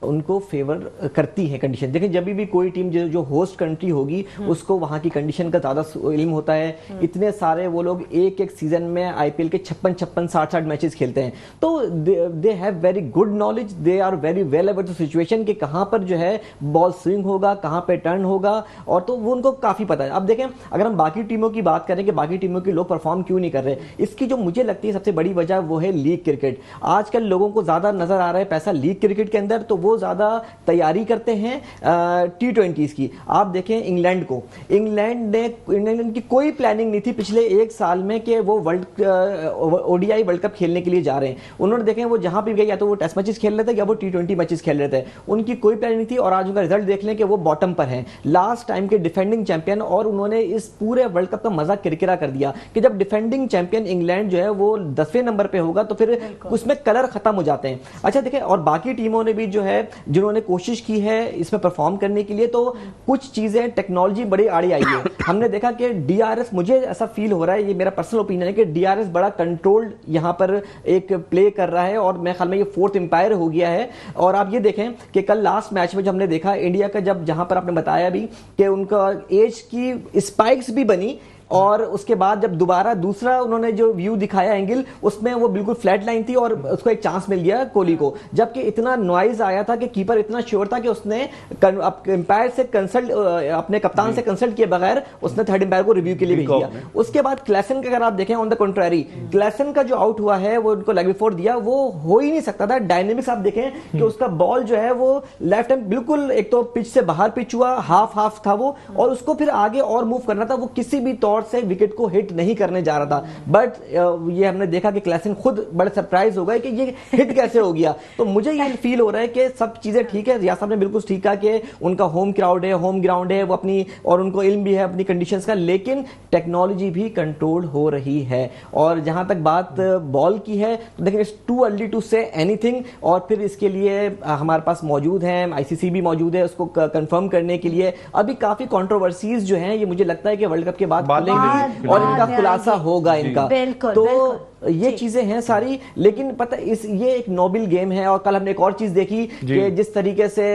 उनको फेवर करती है कंडीशन। देखिए, जब भी कोई टीम जो होस्ट कंट्री होगी उसको वहाँ की कंडीशन का ज़्यादा इल्म होता है। इतने सारे वो लोग एक सीजन में IPL के 56 60 मैचेस खेलते हैं, तो they have very good knowledge, they are very well aware to situation कि कहाँ पर जो है बॉल स्विंग होगा, कहाँ पे टर्न होगा, और तो वो उनको काफ़ी पता है। अब देखें, अगर हम बाकी टीमों की बात करें कि बाकी टीमों के लोग परफॉर्म क्यों नहीं कर रहे, इसकी जो मुझे लगती है सबसे बड़ी वजह वो है लीग क्रिकेट। आजकल लोगों को ज्यादा नजर आ रहा है पैसा लीग क्रिकेट के अंदर, तो वो ज्यादा तैयारी करते हैं T20s की। आप देखें इंग्लैंड को, इंग्लैंड की कोई प्लानिंग नहीं थी पिछले एक साल में कि वो ODI वर्ल्ड कप खेलने के लिए जा रहे हैं। उन्होंने देखें, वो जहां भी गए या तो वो टेस्ट मैचेस खेल रहे थे या वो T20 मैचेस खेल रहे थे, उनकी कोई प्लानिंग नहीं थी, और आज उनका रिजल्ट देख लें कि वो बॉटम पर हैं, लास्ट टाइम के डिफेंडिंग चैंपियन, और उन्होंने इस पूरे वर्ल्ड कप का मजा किरकिरा कर दिया कि जब डिफेंडिंग चैंपियन इंग्लैंड जो है वो 10वें नंबर पे होगा तो फिर उसमें कलर खत्म हो जाते हैं। अच्छा देखिए, और बाकी टीमों ने भी जो है जिन्होंने कोशिश की है इसमें परफॉर्म करने के लिए, तो कुछ चीजें टेक्नोलॉजी बड़ी आड़ी आई है। हमने देखा कि DRS, मुझे ऐसा फील हो रहा है, ये मेरा पर्सनल ओपिनियन है कि DRS बड़ा कंट्रोल्ड यहां पर एक प्ले कर रहा है, और मेरे ख्याल में ये 4th एम्पायर हो गया है। और आप ये देखें कि कल लास्ट मैच में जो हमने देखा इंडिया का, जब जहां पर आपने बताया भी कि उनका एज की स्पाइक्स भी बनी, और उसके बाद जब दोबारा दूसरा उन्होंने जो व्यू दिखाया एंगल, उसमें वो बिल्कुल फ्लैट लाइन थी और उसको एक चांस मिल गया कोहली को, जबकि इतना नॉइज आया था कि कीपर इतना श्योर था कि उसने एम्पायर से कंसल्ट, अपने कप्तान से कंसल्ट किए बगैर उसने थर्ड एम्पायर को रिव्यू के लिए भेज दिया। उसके बाद क्लैसन का अगर आप देखें, ऑन द कंट्रारी, क्लैसन का जो आउट हुआ है वो उनको लेग बिफोर दिया, वो हो ही नहीं सकता था। डायनेमिक्स आप देखें कि उसका बॉल जो है वो लेफ्ट हैंड बिल्कुल, एक तो पिच से बाहर पिच हुआ, हाफ था वो, और उसको फिर आगे और मूव करना था, वो किसी भी तौर से विकेट को हिट नहीं करने जा रहा था। बट ये हमने देखा कि क्लैसन खुद बड़े सरप्राइज हो गए कि ये हिट कैसे हो गया। तो मुझे ये फील हो रहा है कि सब चीजें ठीक है। रियाज साहब ने बिल्कुल ठीक कहा कि उनका होम क्राउड है, होम ग्राउंड है, वो अपनी, और उनको इल्म भी है अपनी कंडीशंस का, लेकिन टेक्नोलॉजी भी कंट्रोल हो रही है। और जहां तक बात बॉल की है, तो देखिए it's too early to say anything, और फिर इसके लिए हमारे पास मौजूद है, ICC भी मौजूद है उसको कंफर्म करने के लिए। अभी काफी कंट्रोवर्सीज जो हैं, ये मुझे लगता है कि वर्ल्ड कप के बाद और इनका खुलासा होगा इनका। तो ये चीजें हैं सारी, लेकिन पता ये एक नोबल गेम है। और कल हमने एक और चीज देखी कि जिस तरीके से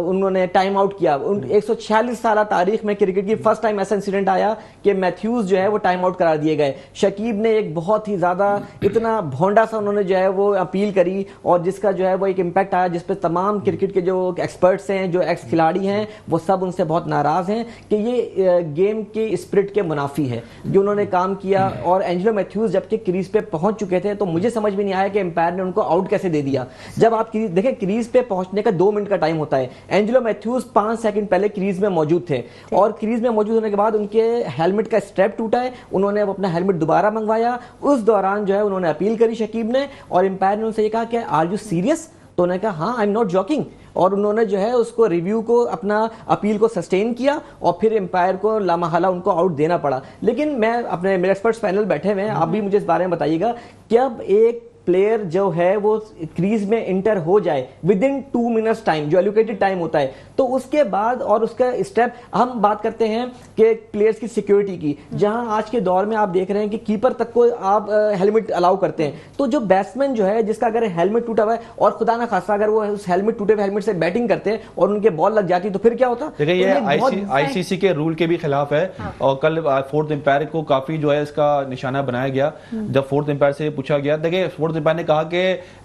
उन्होंने टाइम आउट किया, 146 साल तारीख में क्रिकेट की फर्स्ट टाइम ऐसा इंसिडेंट आया कि मैथ्यूज जो है वो टाइम आउट करार दिए गए। शकीब ने एक बहुत ही ज्यादा इतना भोंडा सा उन्होंने जो है वो अपील करी, और जिसका जो है वो एक इम्पैक्ट आया, जिसपे तमाम क्रिकेट के जो एक्सपर्ट्स हैं, जो एक्स खिलाड़ी हैं, वो सब उनसे बहुत नाराज हैं कि ये गेम के स्पिरिट के मुनाफी है जो उन्होंने काम किया। और एंजेलो मैथ्यूज मैथ्यूज जबकि क्रीज पे पहुंच चुके थे, तो मुझे समझ में नहीं आया कि एम्पायर ने उनको आउट कैसे दे दिया। जब आप देखें क्रीज पे पहुंचने का 2 मिनट का टाइम होता है, एंजेलो मैथ्यूज 5 सेकंड पहले क्रीज में मौजूद थे और क्रीज में मौजूद होने के बाद उनके हेलमेट का स्ट्रैप टूटा है, उन्होंने अपना हेलमेट दोबारा मंगवाया। उस दौरान जो है उन्होंने अपील करी शकीब ने, और एम्पायर ने उनसे ये कहा कि आर यू सीरियस, तो उन्होंने कहा हाँ आई एम नॉट जॉकिंग, और उन्होंने जो है उसको रिव्यू को अपना अपील को सस्टेन किया और फिर एम्पायर को लामहला उनको आउट देना पड़ा। लेकिन मैं अपने मेरे एक्सपर्ट्स पैनल बैठे हुए हैं, आप भी मुझे इस बारे में बताइएगा कि अब एक प्लेयर जो है वो क्रीज में इंटर हो जाए विद इन 2 मिनट्स टाइम, जो एलोकेटेड टाइम होता है, तो उसके बाद और उसका स्टेप, हम बात करते हैं कि प्लेयर्स की सिक्योरिटी की, जहां आज के दौर में आप देख रहे हैं कि कीपर तक को आप हेलमेट अलाउ करते हैं, तो जो बैट्समैन जो है जिसका अगर हेलमेट टूटा हुआ है और खुदा ना खासा अगर वो उस हेलमेट टूटे हुए हेलमेट से बैटिंग करते हैं और उनके बॉल लग जाती तो फिर क्या होता? देखिए ये आईसीसी के रूल के भी खिलाफ है। और कल फोर्थ एम्पायर को काफी जो है इसका निशाना बनाया गया। जब फोर्थ एम्पायर से पूछा गया, देखिए फोर्थ एम्पायर ने कहा कि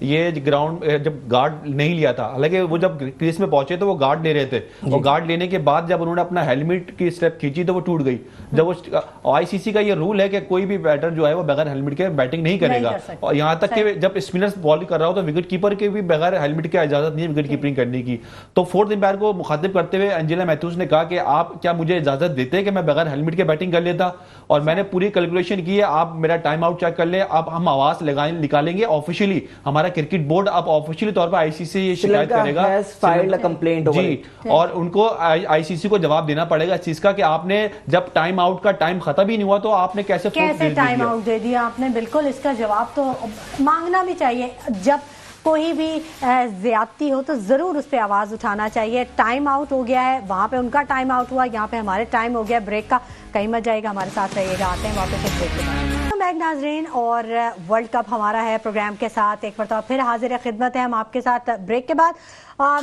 ये ग्राउंड जब गार्ड नहीं लिया था, हालांकि वो जब क्रीज में पहुंचे तो वो गार्ड ले रहे थे, और गार्ड लेने के बाद जब उन्होंने अपना हेलमेट की स्टेप खींची तो वो टूट गई। जब वो आईसीसी का ये रूल है कि कोई भी बैटर जो है वो बगैर हेलमेट के बैटिंग नहीं करेगा, और यहां तक कि जब स्पिनर्स बॉल कर रहा हो तो विकेट कीपर के भी बगैर हेलमेट की इजाजत नहीं है विकेट कीपिंग करने की। तो फोर्थ एम्पायर को मुखातिब करते हुए एंजेलो मैथ्यूज ने कहा कि आप क्या मुझे इजाजत देते हैं कि मैं बगैर हेलमेट के बैटिंग कर लेता, और मैंने पूरी कैलकुलेशन की है, आप मेरा टाइम आउट चेक कर ले, अब हम आवाज निकालेंगे ऑफिशियली, हमारा क्रिकेट बोर्ड अब ऑफिशियली तौर पर आईसीसी ये शिकायत करेगा जी, और उनको आईसीसी को जवाब देना पड़ेगा इस चीज का कि आपने जब टाइम आउट का टाइम खत्म ही नहीं हुआ तो आपने कैसे टाइम आउट दे दिया आपने। बिल्कुल, इसका जवाब तो मांगना भी चाहिए। जब कोई भी ज्यादती हो तो जरूर उस पर आवाज उठाना चाहिए। टाइम आउट हो गया है, वहां पे उनका टाइम आउट हुआ, यहाँ पे हमारे टाइम हो गया ब्रेक का। कहीं मत जाएगा, हमारे साथ रहिएगा, आते हैं वापस एक ब्रेक के बाद। बैक नाजरीन, और वर्ल्ड कप हमारा है प्रोग्राम के साथ एक बार फिर हाजिर खिदमत है हम आपके साथ ब्रेक के बाद।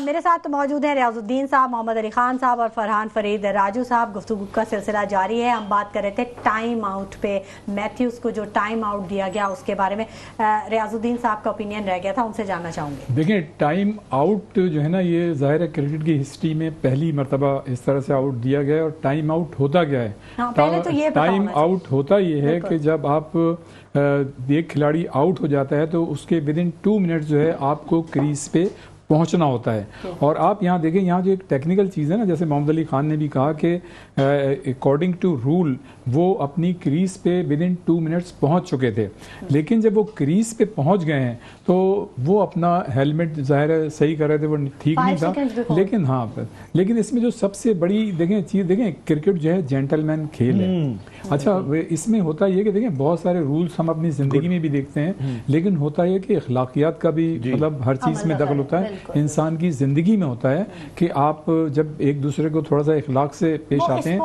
मेरे साथ मौजूद हैं रियाजुद्दीन साहब, मोहम्मद अली खान साहब और फरहान फरीद राजू साहब। गुफ्तगू का सिलसिला जारी है। हम बात कर रहे थे टाइम आउट पे, मैथ्यूज को जो टाइम आउट दिया गया उसके बारे में रियाजुद्दीन साहब का ओपिनियन रह गया था, उनसे जानना चाहूंगी। देखिए, टाइम आउट जो है ना, ये जाहिर है क्रिकेट की हिस्ट्री में पहली मरतबा इस तरह से आउट दिया गया है। और टाइम आउट होता क्या है? पहले तो ये टाइम आउट होता ये है कि जब आप एक खिलाड़ी आउट हो जाता है तो उसके विद इन 2 मिनट जो है आपको क्रीज पे पहुंचना होता है। और आप यहाँ देखें, यहाँ जो एक टेक्निकल चीज़ है ना, जैसे मोहम्मद अली खान ने भी कहा कि अकॉर्डिंग टू रूल वो अपनी क्रीज पे विद इन 2 मिनट्स पहुंच चुके थे, लेकिन जब वो क्रीज पे पहुंच गए हैं तो वो अपना हेलमेट जाहिर है सही कर रहे थे, वो ठीक नहीं था। लेकिन हाँ, लेकिन इसमें जो सबसे बड़ी देखें चीज़, देखें क्रिकेट जो है जेंटलमैन खेल है। अच्छा, इसमें होता ये कि देखें बहुत सारे रूल्स हम अपनी ज़िंदगी में भी देखते हैं, लेकिन होता है कि अखलाकियात का भी मतलब हर चीज़ में दखल होता है, इंसान की ज़िंदगी में होता है कि आप जब एक दूसरे को थोड़ा सा इखलाक से पेश आते हैं,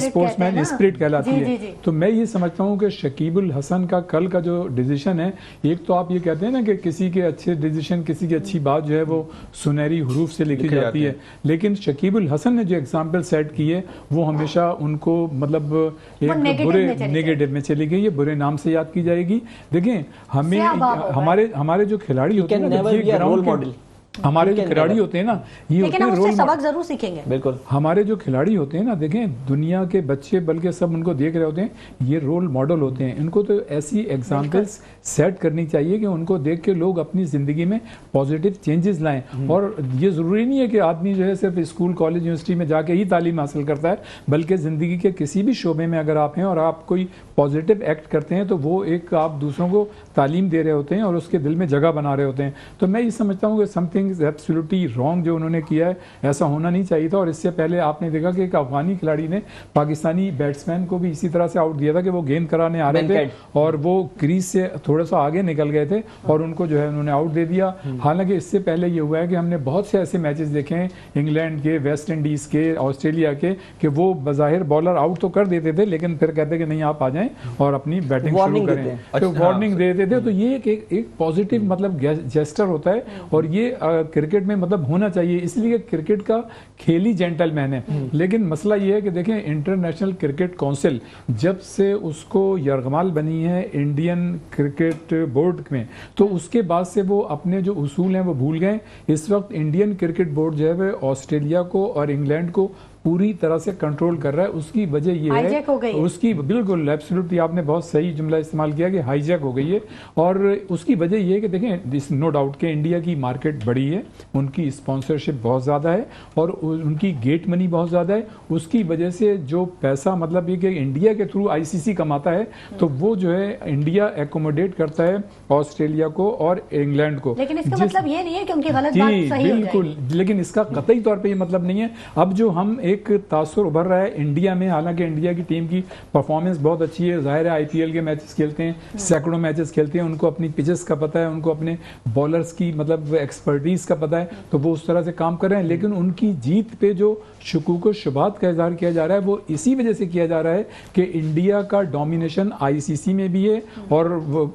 स्पोर्ट्समैन स्पिरिट कहलाती है। तो मैं ये समझता हूँ कि शकीबुल हसन का कल का जो डिसीजन है, एक तो आप ये कहते हैं ना कि किसी के अच्छे डिसीजन, किसी की अच्छी बात जो है वो सुनहरी हरूफ से लिखी जाती है, लेकिन शकीबुल हसन ने जो एग्जाम्पल सेट की है वो हमेशा उनको मतलब एक बुरे नेगेटिव में चली गई, ये बुरे नाम से याद की जाएगी। देखें, हमें हमारे जो खिलाड़ी होते हैं ना, ये ग्राउंड मॉडल हमारे जो खिलाड़ी होते हैं ना, ये लेकिन हम उससे सबक जरूर सीखेंगे। बिल्कुल, हमारे जो खिलाड़ी होते हैं ना, देखें दुनिया के बच्चे बल्कि सब उनको देख रहे होते हैं, ये रोल मॉडल होते हैं। इनको तो ऐसी एग्जाम्पल्स सेट करनी चाहिए कि उनको देख के लोग अपनी जिंदगी में पॉजिटिव चेंजेस लाएं। और ये जरूरी नहीं है कि आदमी जो है सिर्फ स्कूल कॉलेज यूनिवर्सिटी में जाके ही तालीम हासिल करता है, बल्कि जिंदगी के किसी भी शोबे में अगर आप हैं और आप कोई पॉजिटिव एक्ट करते हैं तो वो एक आप दूसरों को तालीम दे रहे होते हैं और उसके दिल में जगह बना रहे होते हैं। तो मैं ये समझता हूँ कि समथिंग इज एब्सोल्युटली रॉन्ग जो उन्होंने किया है, ऐसा होना नहीं चाहिए था। और इससे पहले आपने देखा कि एक अफगानी खिलाड़ी ने पाकिस्तानी बैट्समैन को भी इसी तरह से आउट दिया था कि वो गेंद कराने आ रहे थे और वो क्रीज से थोड़ा सा आगे निकल गए थे और उनको जो है उन्होंने आउट दे दिया। हालांकि इससे पहले ये हुआ है कि हमने बहुत से ऐसे मैचेस देखे हैं इंग्लैंड के, वेस्ट इंडीज के, ऑस्ट्रेलिया के, कि वो बजाहिर बॉलर आउट तो कर देते थे लेकिन फिर कहते कि नहीं आप आ जाएं और अपनी बैटिंग शुरू करें, तो वार्निंग दे देते थे। तो ये एक पॉजिटिव मतलब जेस्टर होता है और ये क्रिकेट में मतलब होना चाहिए, इसलिए क्रिकेट का खेल ही जेंटलमैन है। लेकिन मसला ये है कि देखें, इंटरनेशनल क्रिकेट काउंसिल जब से उसको यरगमाल बनी है इंडियन क्रिकेट बोर्ड में, तो उसके बाद से वो अपने जो उसूल हैं वो भूल गए। इस वक्त इंडियन क्रिकेट बोर्ड जो है वो ऑस्ट्रेलिया को और इंग्लैंड को पूरी तरह से कंट्रोल कर रहा है। उसकी वजह ये हाईजैक हो गई है, उसकी बिल्कुल एब्सोल्युटली आपने बहुत सही जुमला इस्तेमाल किया कि हाईजैक हो गई है। और उसकी वजह ये है कि देखें, दिस नो डाउट कि इंडिया की मार्केट बड़ी है, उनकी स्पॉन्सरशिप बहुत ज़्यादा है और उनकी गेट मनी बहुत ज़्यादा है। उसकी वजह से जो पैसा मतलब ये कि इंडिया के थ्रू आईसीसी कमाता है, तो वो जो है इंडिया एकोमोडेट करता है ऑस्ट्रेलिया को और इंग्लैंड को। लेकिन इसका मतलब ये नहीं है कि उनकी गलत बात सही हो बिल्कुल, लेकिन इसका कतई तौर पे ये मतलब नहीं है। अब जो हम एक तासुर उभर रहा है इंडिया में, हालांकि इंडिया की टीम की परफॉर्मेंस बहुत अच्छी है, जाहिर है आईपीएल के मैचेस खेलते हैं, सैकड़ों मैचेस खेलते हैं, उनको अपनी पिचेस का पता है, उनको अपने बॉलर्स की मतलब एक्सपर्टीज का पता है, तो वो उस तरह से काम कर रहे हैं। लेकिन उनकी जीत पे जो शुकूक व शुबात का इजहार किया जा रहा है, वो इसी वजह से किया जा रहा है कि इंडिया का डोमिनेशन आईसीसी में भी है और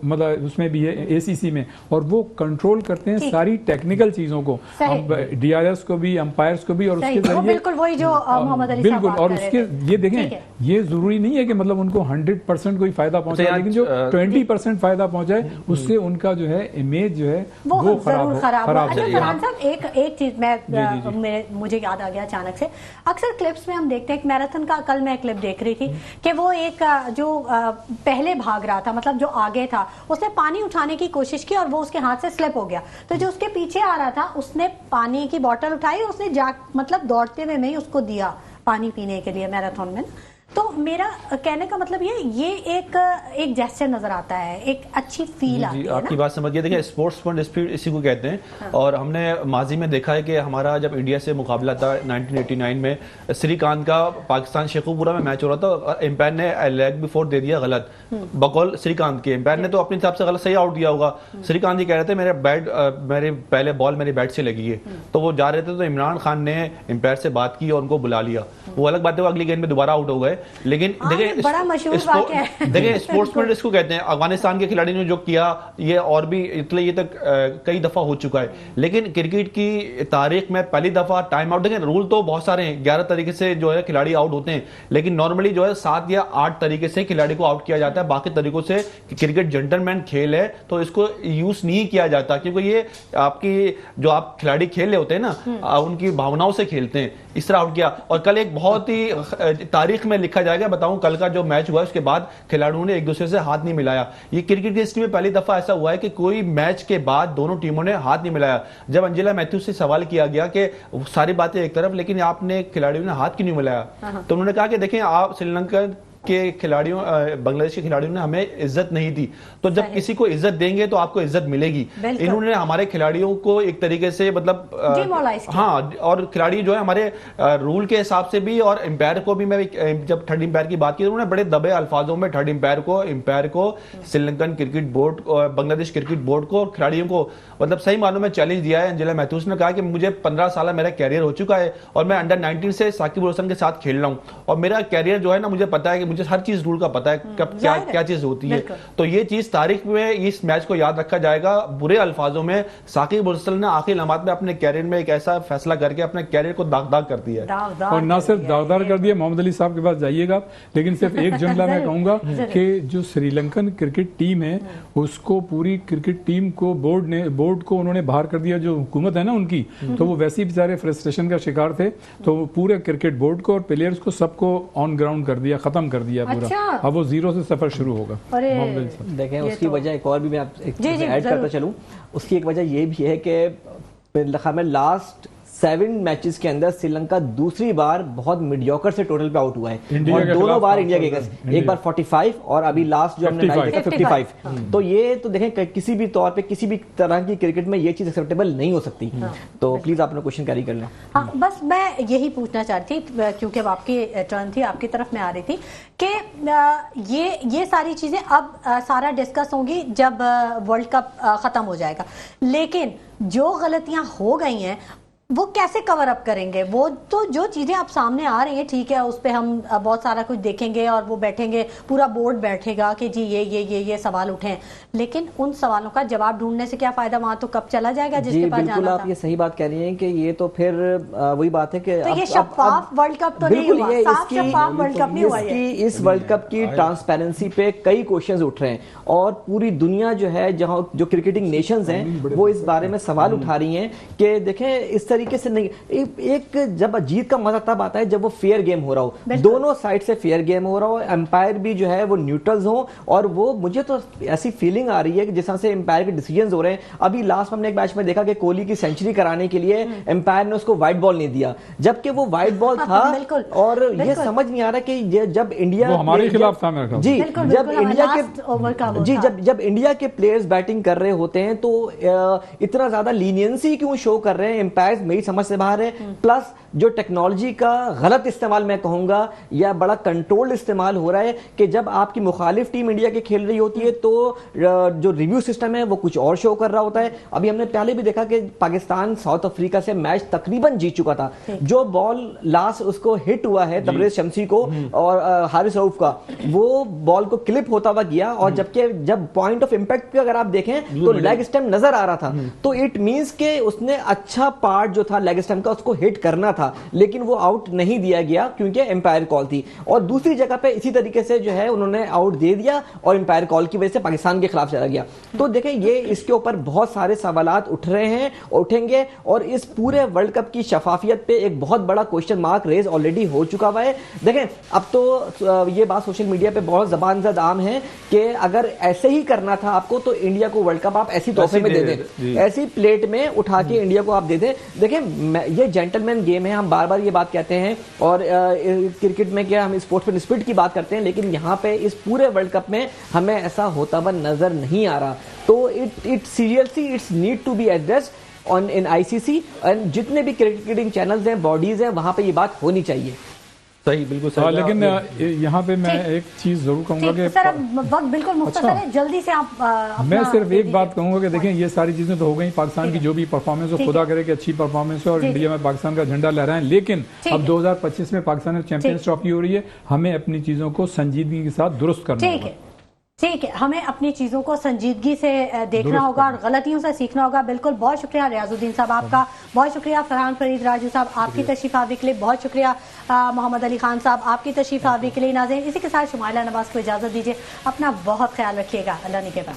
मतलब उसमें भी है एसीसी में, और वो कंट्रोल करते हैं सारी टेक्निकल चीजों को, डीआरएस को भी, अंपायर्स को भी, और उसके जरिए बिल्कुल वही जो मोहम्मद अली बिल्कुल। और उसके ये देखें, ये जरूरी नहीं है कि मतलब उनको 100% कोई फायदा पहुंचाए, लेकिन जो 20% फायदा पहुंचाए उससे उनका जो है इमेज जो है वो खराब हो जाए। एक चीज मैं मुझे याद आ गया अचानक से, अक्सर क्लिप्स में हम देखते हैं, मैराथन का कल मैं क्लिप देख रही थी कि वो एक जो पहले भाग रहा था, मतलब जो आगे था, उसने पानी उठाने की कोशिश की और वो उसके हाथ से स्लिप हो गया, तो जो उसके पीछे आ रहा था उसने पानी की बोतल उठाई, उसने मतलब दौड़ते हुए में ही उसको दिया पानी पीने के लिए मैराथन में। तो मेरा कहने का मतलब ये एक जेस्चर नजर आता है, एक अच्छी फील आती है। आपकी बात समझ गए। देखिए, स्पोर्ट्समैन स्पिरिट इसी को कहते हैं। हाँ। और हमने माजी में देखा है कि हमारा जब इंडिया से मुकाबला था 1989 में, श्रीकांत का पाकिस्तान शेखुपुरा में मैच हो रहा था और एम्पायर ने लेग बिफोर दे दिया गलत, बकौल श्रीकांत के। एम्पायर ने तो अपने हिसाब से गलत सही आउट दिया होगा। श्रीकांत जी कह रहे थे मेरे पहले बॉल मेरी बैट से लगी है, तो वो जा रहे थे, तो इमरान खान ने एम्पायर से बात की और उनको बुला लिया। वो अलग बात है, वो अगली गेंद में दोबारा आउट हो गए। लेकिन देखिए, बड़ा मशहूर वाकया है। देखिए, स्पोर्ट्समैन इसको कहते हैं। अफगानिस्तान के खिलाड़ी ने जो किया, ये और भी ये तक कई दफा हो चुका है। लेकिन क्रिकेट की तारीख में पहली दफा टाइम आउट, देखिए रूल तो बहुत सारे हैं, 11 तरीके से जो है खिलाड़ी आउट होते हैं, लेकिन नॉर्मली जो है 7 या 8 तरीके से खिलाड़ी को आउट किया जाता है। बाकी तरीकों से क्रिकेट जेंटलमैन खेल है, तो इसको यूज नहीं किया जाता, क्योंकि ये आपकी जो आप खिलाड़ी खेल रहे होते हैं ना, उनकी भावनाओं से खेलते हैं, इस तरह आउट किया। और कल एक बहुत ही तारीख में लिखा जाएगा, बताऊं, कल का जो मैच हुआ उसके बाद खिलाड़ियों ने एक दूसरे से हाथ नहीं मिलाया। ये क्रिकेट की हिस्ट्री में पहली दफा ऐसा हुआ है कि कोई मैच के बाद दोनों टीमों ने हाथ नहीं मिलाया। जब अंजुला मैथ्यूज से सवाल किया गया कि सारी बातें एक तरफ, लेकिन आपने खिलाड़ियों ने हाथ क्यों नहीं मिलाया, तो उन्होंने कहा कि देखें, आप श्रीलंका के खिलाड़ियों, बांग्लादेश के खिलाड़ियों ने हमें इज्जत नहीं दी, तो जब किसी को इज्जत देंगे तो आपको इज्जत मिलेगी। इन्होंने हमारे खिलाड़ियों को एक तरीके से मतलब हाँ, और खिलाड़ी जो है हमारे रूल के हिसाब से भी, और एम्पायर को भी, मैं जब थर्ड एम्पायर की बात की, उन्होंने बड़े दबे अल्फाजों में थर्ड एम्पायर को Sri Lankan cricket board, Bangladesh cricket board को और खिलाड़ियों को मतलब सही मानों में चैलेंज दिया है। अंजुला मैथ्यूज ने कहा कि मुझे 15 साल मेरा कैरियर हो चुका है और मैं अंडर 19 से साकिब अल हसन के साथ खेल रहा हूँ, और मेरा कैरियर जो है ना, मुझे पता है कि मुझे हर चीज रूल का पता है, कब क्या चीज होती है। तो ये चीज तारीख में इस मैच को याद रखा जाएगा। बुरे अल्फाजों में साकिब अल हसन ने आखिरी लम्हात में अपने कैरियर में एक ऐसा फैसला करके अपने कैरियर को दाग कर दिया है, और ना सिर्फ दागदार कर दिया। मोहम्मद अली साहब के पास जाइएगा, लेकिन सिर्फ एक जुमला मैं कहूंगा कि जो श्रीलंकन क्रिकेट टीम है, उसको पूरी क्रिकेट टीम को बोर्ड को उन्होंने बाहर कर दिया। जो हुकूमत है ना उनकी, तो वो वैसे ही बेचारे फ्रस्ट्रेशन का शिकार थे, तो पूरे क्रिकेट बोर्ड को और प्लेयर्स को सबको ऑन ग्राउंड कर दिया, खत्म कर दिया पूरा। अब वो 0 से सफर शुरू होगा। देखें, उसकी वजह एक और भी मैं ऐड करता चलूं। उसकी एक वजह ये भी है कि लास्ट 7 मैचेस के अंदर श्रीलंका दूसरी बार बहुत मीडियोकर से टोटल पे आउट हुआ है, और दोनों बार इंडिया के अगेंस्ट, एक बार 45 और अभी लास्ट जो हमने मैच देखा 55। तो ये तो देखें, किसी भी तौर पे किसी भी तरह की क्रिकेट में ये चीज एक्सेप्टेबल नहीं हो सकती। तो प्लीज अपना क्वेश्चन कैरी कर लें। हाँ, बस मैं यही पूछना चाहती थी, क्योंकि अब आपकी टर्न थी, आपकी तरफ में आ रही थी कि ये सारी चीजें अब सारा डिस्कस होंगी जब वर्ल्ड कप खत्म हो जाएगा, लेकिन जो गलतियां हो गई हैं वो कैसे कवर अप करेंगे? वो तो जो चीजें आप सामने आ रही हैं, ठीक है, उस पर हम बहुत सारा कुछ देखेंगे और वो बैठेंगे, पूरा बोर्ड बैठेगा कि जी ये सवाल उठे हैं, लेकिन उन सवालों का जवाब ढूंढने से क्या फायदा? वहां तो कब चला जाएगा जिसके पास जाना था। आप ये सही बात कह रही हैं कि ये तो फिर वही बात है कि तो ये शफाफ वर्ल्ड कप तो नहीं हुआ, साफ शफाफ वर्ल्ड कप नहीं हुआ। इस वर्ल्ड कप की ट्रांसपेरेंसी पे कई क्वेश्चंस उठ रहे हैं, और पूरी दुनिया जो है, जहां जो क्रिकेटिंग नेशंस हैं, वो इस बारे में सवाल उठा रही हैं कि देखें, इस तरीके से नहीं, एक जब जीत का मजा तब आता है जब वो फेयर गेम हो रहा हो, दोनों साइड से फेयर गेम हो रहा हो, एम्पायर भी जो है वो न्यूट्रल्स हो, और वो मुझे तो ऐसी फीलिंग आ रही है कि जिस तरह से एम्पायर के डिसीजंस हो रहे हैं। अभी लास्ट हमने एक मैच में देखा कि कोहली की सेंचुरी कराने के लिए एम्पायर ने उसको व्हाइट बॉल नहीं दिया, जबकि वो व्हाइट बॉल था। और ये समझ नहीं आ रहा कि जब इंडिया हमारे खिलाफ था मेरा जी, जब इंडिया के जी जब इंडिया के प्लेयर्स बैटिंग कर रहे होते हैं तो इतना ज्यादा लीनियंसी क्यों शो कर रहे हैं एम्पायर्स, मेरी समझ से बाहर है। प्लस जो टेक्नोलॉजी का गलत इस्तेमाल मैं कहूंगा या बड़ा कंट्रोल्ड इस्तेमाल हो रहा है कि जब आपकी मुखालिफ टीम इंडिया के खेल रही होती है तो जो रिव्यू सिस्टम है वो कुछ और शो कर रहा होता है। अभी हमने पहले भी देखा कि पाकिस्तान साउथ अफ्रीका से मैच तकरीबन जीत चुका था, जो बॉल लास्ट उसको हिट हुआ है तबरेज शमसी को और हारिस रऊफ का, वो बॉल को क्लिप होता हुआ गया, और जबकि जब पॉइंट ऑफ इंपैक्ट पे अगर आप देखें तो लेग स्टंप नजर आ रहा था, तो इट मींस के उसने अच्छा पार्ट जो था लेग स्टंप का उसको हिट करना था, लेकिन वो आउट नहीं दिया गया क्योंकि एम्पायर कॉल थी। और दूसरी जगह पे इसी तरीके से जो है उन्होंने आउट दे दिया और एम्पायर कॉल की वजह से पाकिस्तान के खिलाफ चला गया। तो देखें ये इसके ऊपर बहुत सारे सवालात उठ रहे हैं और उठेंगे, और इस पूरे वर्ल्ड कप की शफाफियत पे एक बहुत बड़ा क्वेश्चन मार्क रेज ऑलरेडी हो चुका हुआ है। देखें अब तो ये बात सोशल मीडिया पे बहुत जबान ज़द आम है कि अगर ऐसे ही करना था आपको तो इंडिया को वर्ल्ड कप आप ऐसी तोहफे में दे दें, ऐसी प्लेट में उठा के इंडिया को आप दे दें। देखें ये जेंटलमैन गेम है, हम बार बार ये बात कहते हैं, और क्रिकेट में क्या हम स्पोर्ट्स में स्पिरिट की बात करते हैं, लेकिन यहाँ पे इस पूरे वर्ल्ड कप में हमें ऐसा होता हुआ नजर नहीं आ रहा। तो it seriously it's need to be addressed on in ICC, and जितने भी क्रिकेटिंग चैनल्स हैं, बॉडीज हैं, वहां पे ये बात होनी चाहिए। सही, बिल्कुल सही। लेकिन यहाँ पे मैं एक चीज जरूर कहूंगा कि सर अब वक्त बिल्कुल मुख्तसर है, जल्दी से आप मैं सिर्फ एक बात कहूंगा कि देखें ये सारी चीजें तो हो गई, पाकिस्तान की जो भी परफॉर्मेंस हो, खुदा करे कि अच्छी परफॉर्मेंस हो और इंडिया में पाकिस्तान का झंडा लहराएं, लेकिन अब 2025 में पाकिस्तान में चैंपियंस ट्रॉफी हो रही है, हमें अपनी चीजों को संजीदगी के साथ दुरुस्त करना होगा। ठीक है, हमें अपनी चीज़ों को संजीदगी से देखना होगा और गलतियों से सीखना होगा। बिल्कुल, बहुत शुक्रिया रियाजुद्दीन साहब आपका, बहुत शुक्रिया फरहान फरीद राजू साहब आपकी तशरीफ आवी के लिए, बहुत शुक्रिया मोहम्मद अली खान साहब आपकी तशरीफ आवी के लिए। नाज़रीन, इसी के साथ शुमाइला नवाज को इजाज़त दीजिए, अपना बहुत ख्याल रखिएगा, अल्लाह निगहबान।